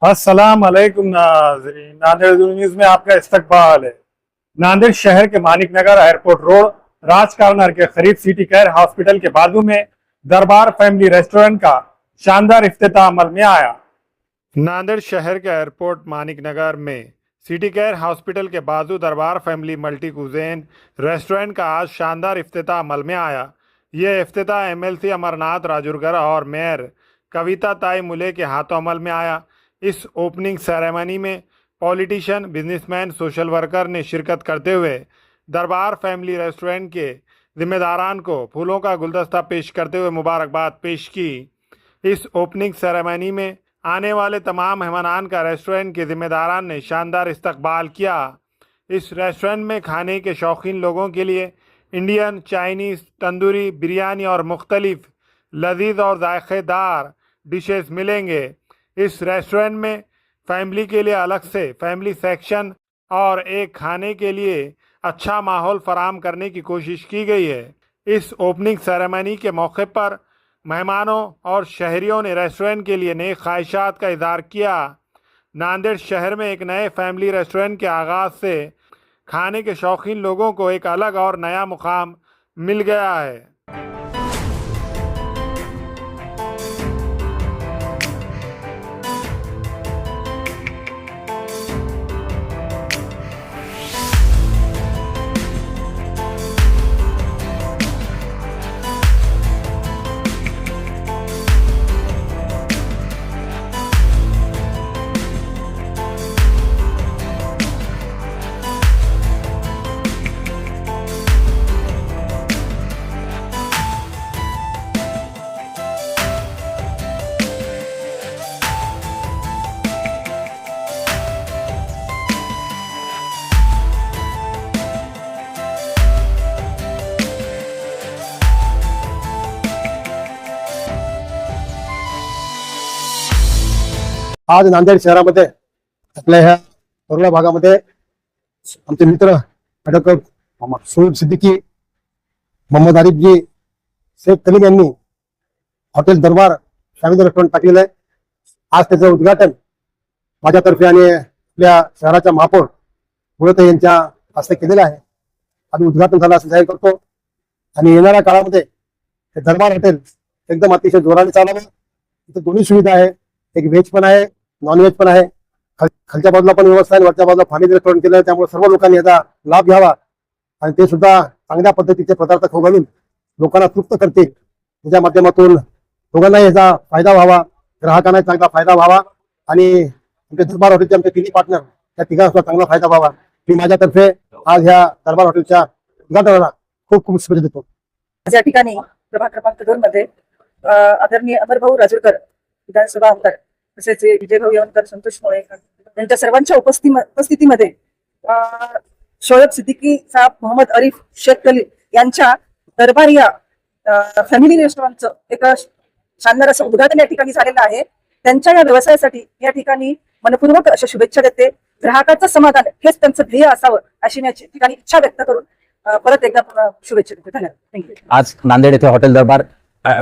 अस्सलाम वालेकुम नाज़रीन, नांदेड़ न्यूज में आपका इस्तकबाल है। नांदेड़ शहर के मानिक नगर एयरपोर्ट रोड राजकारनर के करीब सिटी केयर हॉस्पिटल के बाजू में दरबार फैमिली रेस्टोरेंट का शानदार इफ्तिताह अमल में आया। नांदेड़ शहर के एयरपोर्ट मानिक नगर में सिटी केयर हॉस्पिटल के बाजू दरबार फैमिली मल्टी कुज़ीन रेस्टोरेंट का आज शानदार इफ्तिताह अमल में आया। यह इफ्तिताह एमएलसी अमरनाथ राजूरगर और मेयर कविता ताई मुले के हाथों अमल में आया। इस ओपनिंग सेरेमनी में पॉलिटिशियन, बिजनेसमैन, सोशल वर्कर ने शिरकत करते हुए दरबार फैमिली रेस्टोरेंट के जिम्मेदारान को फूलों का गुलदस्ता पेश करते हुए मुबारकबाद पेश की। इस ओपनिंग सेरेमनी में आने वाले तमाम मेहमानान का रेस्टोरेंट के जिम्मेदारान ने शानदार इस्तकबाल किया। इस रेस्टोरेंट में खाने के शौकीन लोगों के लिए इंडियन, चाइनीज़, तंदूरी, बिरयानी और मुख्तलिफ लजीज और जायकेदार डिशेस मिलेंगे। इस रेस्टोरेंट में फैमिली के लिए अलग से फैमिली सेक्शन और एक खाने के लिए अच्छा माहौल फराहम करने की कोशिश की गई है। इस ओपनिंग सेरेमनी के मौके पर मेहमानों और शहरियों ने रेस्टोरेंट के लिए नए ख्वाहिशात का इज़हार किया। नांदेड़ शहर में एक नए फैमिली रेस्टोरेंट के आगाज़ से खाने के शौकीन लोगों को एक अलग और नया मुकाम मिल गया है। आज नांदेड शहरामध्ये आपल्या ह्या कोरोना भागामध्ये आमचे मित्र ॲडव्होकेट शोएब सिद्दीकी, मोहम्मद आरिफ जी, शेख कलीम यांनी हॉटेल दरबार फॅमिली रेस्टॉरंट टाकलेलं आहे। आज त्याचं उद्घाटन माझ्यातर्फे आणि आपल्या शहराच्या महापौर मुळे यांच्या हस्ते केलेलं आहे। आम्ही उद्घाटन झालं असं जाहीर करतो आणि येणाऱ्या काळामध्ये हे दरबार हॉटेल एकदम अतिशय जोराने चालावं। इथे दोन्ही सुविधा आहे, एक व्हेज पण आहे, नॉन व्हेज पण आहे। खालच्या बाजूला पण व्यवस्था आहे, वरच्या बाजूला फॅमिली रेस्टॉरंट केलं आहे। त्यामुळे सर्व लोकांनी याचा लाभ घ्यावा आणि ते सुद्धा चांगल्या पद्धतीचे पदार्थ खाऊ घालून लोकांना तृप्त करतील। त्याच्या माध्यमातून लोकांनाही याचा फायदा व्हावा, ग्राहकांना चांगला फायदा व्हावा आणि आमच्या दरबार हॉटेलचे आमचे तिन्ही पार्टनर त्या तिघांना चांगला फायदा व्हावा। मी माझ्यातर्फे आज ह्या दरबार हॉटेलच्या उद्घाटनाला खूप खूप शुभेच्छा देतो। या ठिकाणी प्रभाग क्रमांक 2 मध्ये आदरणीय अमरभाऊ राजूरकर विधानसभा आमदार तसेच विजयभाऊ येवणकर, संतोष मोळे यांच्या सर्वांच्या उपस्थितीमध्ये शोएब सिद्दीकी साहेब, मोहम्मद आरिफ, शेख कलीम यांच्या दरबार या फॅमिली रेस्टॉरंटचं एक शानदार असं उद्घाटन या ठिकाणी झालेलं आहे। त्यांच्या या व्यवसायासाठी या ठिकाणी मनपूर्वक अशा शुभेच्छा देते। ग्राहकाचं समाधान हेच त्यांचं ध्येय असावं अशी मी या ठिकाणी इच्छा व्यक्त करून परत एकदा शुभेच्छा देते। धन्यवाद, थँक्यू। आज नांदेड येथे हॉटेल दरबार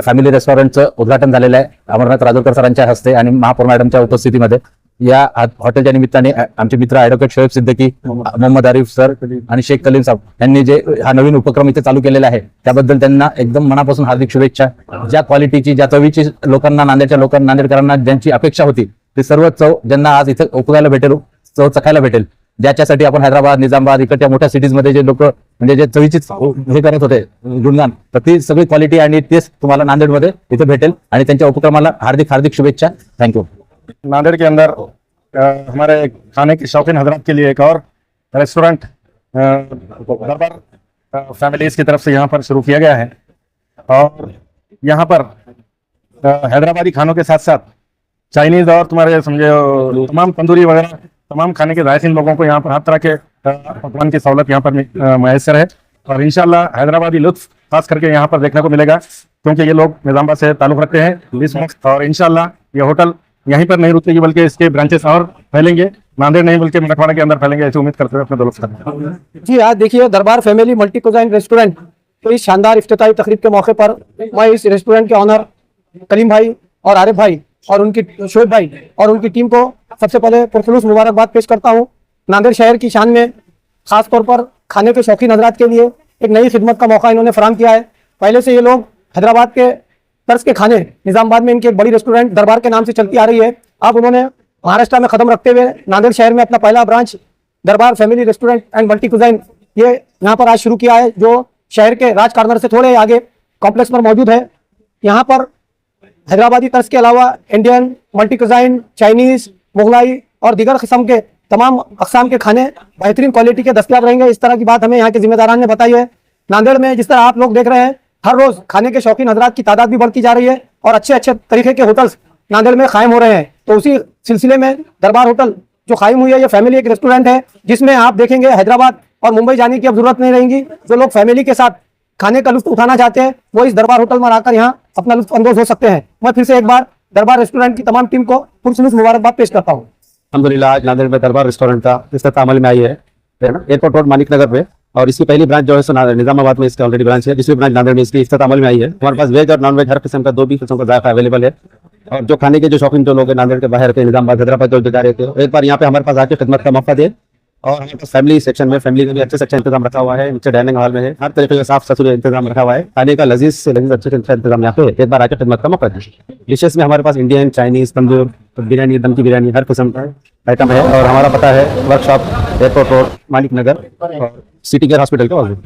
फॅमिली रेस्टॉरंटचं उद्घाटन झालेलं आहे अमरनाथ राजूरकर सरांच्या हस्ते आणि महापौर मॅडमच्या उपस्थितीमध्ये। या हॉटेलच्या निमित्ताने आमचे मित्र ॲडव्होकेट शोएब सिद्दीकी, मोहम्मद आरिफ सर आणि शेख कलीम साहेब यांनी जे हा नवीन उपक्रम इथे चालू केलेला आहे त्याबद्दल त्यांना एकदम मनापासून हार्दिक शुभेच्छा। ज्या क्वालिटीची, ज्या चवीची लोकांना, नांदेडकरांना ज्यांची अपेक्षा होती ते सर्व चव ज्यांना आज इथे उपयोगायला भेटेल, चव चखायला भेटेल, ज्याच्यासाठी आपण हैदराबाद, निजामाबाद इकडच्या मोठ्या सिटीजमध्ये जे लोक म्हणजे जे चवीची हे करत होते गुणगान, तर ती सगळी क्वालिटी आणि तेच तुम्हाला नांदेडमध्ये इथे भेटेल आणि त्यांच्या उपक्रमाला हार्दिक हार्दिक शुभेच्छा। Thank you. नांदेड़ के अंदर हमारे खाने के शौकीन हजरात के लिए एक और रेस्टोरेंट दरबार फैमिलीज की तरफ से यहाँ पर शुरू किया गया है और यहाँ पर हैदराबादी खानों के साथ साथ चाइनीज और तुम्हारे समझे तमाम तंदूरी वगैरह तमाम खाने के जायकीन लोगों को यहाँ पर हर तरह के पकवान की सहूलत यहाँ पर मैसर है और इंशाल्लाह हैदराबादी लुत्फ खास करके यहाँ पर देखने को मिलेगा क्योंकि ये लोग निजामाबाद से ताल्लुक रखते हैं इस वक्त। और इंशाल्लाह ये होटल यहीं पर नहीं रुकेगी बल्कि इसके ब्रांचेस और फैलेंगे, नांदेड़ नहीं बल्कि मराठवाड़ा के अंदर फैलेंगे, ऐसी उम्मीद करते हुए अपने दोस्त करते हैं। जी आज देखिए दरबार फैमिली मल्टी कुज़ीन रेस्टोरेंट तो इस शानदार इफ्तिताही तकरीब के मौके पर मैं इस रेस्टोरेंट के ऑनर कलीम भाई और आरिफ भाई और उनकी शोएब भाई और उनकी टीम को सबसे पहले पुरखुलूस मुबारकबाद पेश करता हूँ। नांदेड़ शहर की शान में खास तौर पर खाने के शौकीन हजरात के लिए एक नई खिदमत का मौका इन्होंने फराहम किया है। पहले से ये लोग हैदराबाद के तर्ज के खाने, निजामाबाद में इनकी एक बड़ी रेस्टोरेंट दरबार के नाम से चलती आ रही है। अब उन्होंने महाराष्ट्र में कदम रखते हुए नांदेड़ शहर में अपना पहला ब्रांच दरबार फैमिली रेस्टोरेंट एंड मल्टी कुजाइन ये यहाँ पर आज शुरू किया है, जो शहर के राज कार्नर से थोड़े आगे कॉम्प्लेक्स पर मौजूद है। यहाँ पर हैदराबादी तर्ज के अलावा इंडियन, मल्टी कुजाइन, चाइनीज, मुगलाई और दीगर किस्म के तमाम अकसाम के खाने बेहतरीन क्वालिटी के दस्तयाब रहेंगे। इस तरह की बात हमें यहाँ के जिम्मेदारान ने बताई है। नांदेड़ में जिस तरह आप लोग देख रहे हैं, हर रोज खाने के शौकीन हजरात की तादाद भी बढ़ती जा रही है और अच्छे अच्छे तरीके के होटल्स नांदेड़ में कायम हो रहे हैं। तो उसी सिलसिले में दरबार होटल जो कायम हुई है, ये फैमिली एक रेस्टोरेंट है जिसमें आप देखेंगे हैदराबाद और मुंबई जाने की अब जरूरत नहीं रहेगी। जो लोग फैमिली के साथ खाने का लुत्फ उठाना चाहते हैं वो इस दरबार होटल में आकर यहाँ अपना लुत्फ अंदोज हो सकते हैं। मैं फिर से एक बार दरबार रेस्टोरेंट की तमाम टीम को पुरखुलूस मुबारकबाद पेश करता हूँ। अल्हम्दुलिल्लाह आज नांदेड़ में दरबार रेस्टोरेंट का इफ्तिताह अमल में आई है ना, एयरपोर्ट रोड मानिक नगर पे। और इसकी पहली ब्रांच जो है सो निजामाबाद में इसका ऑलरेडी ब्रांच है। दूसरी ब्रांच नांदेड़ में इसकी इफ्तिताह अमल में आई है। हमारे पास वेज और नॉन वेज हर किस्म का 2 भी किस्म का जायका अवेलेबल है। और जो खाने के जो शौकीन जो लोग हैं नांदेड़ के बाहर के निजामाबाद, हैदराबाद जो जा रहे थे, एक बार यहाँ पे हमारे पास आके खिदमत का मौका दे। और हमारे पास फैमिली सेक्शन में फैमिली का भी अच्छे से अच्छा इंतजाम रखा हुआ है। नीचे डाइनिंग हॉल में है, हर तरीके का साफ ससुर इंतजाम रखा हुआ है। खाने का लजीज से लजीज अच्छे से अच्छा इंतजाम यहाँ पे एक बार आके खिदमत का मौका दे। डिशेस में हमारे पास इंडियन, चाइनीज, तंदूर, बिरयानी, दम की बिरयानी, हर किस्म का आइटम है। और हमारा पता है वर्कशॉप, एयरपोर्ट रोड, मालिक नगर और सिटी केयर हॉस्पिटल के बाजू।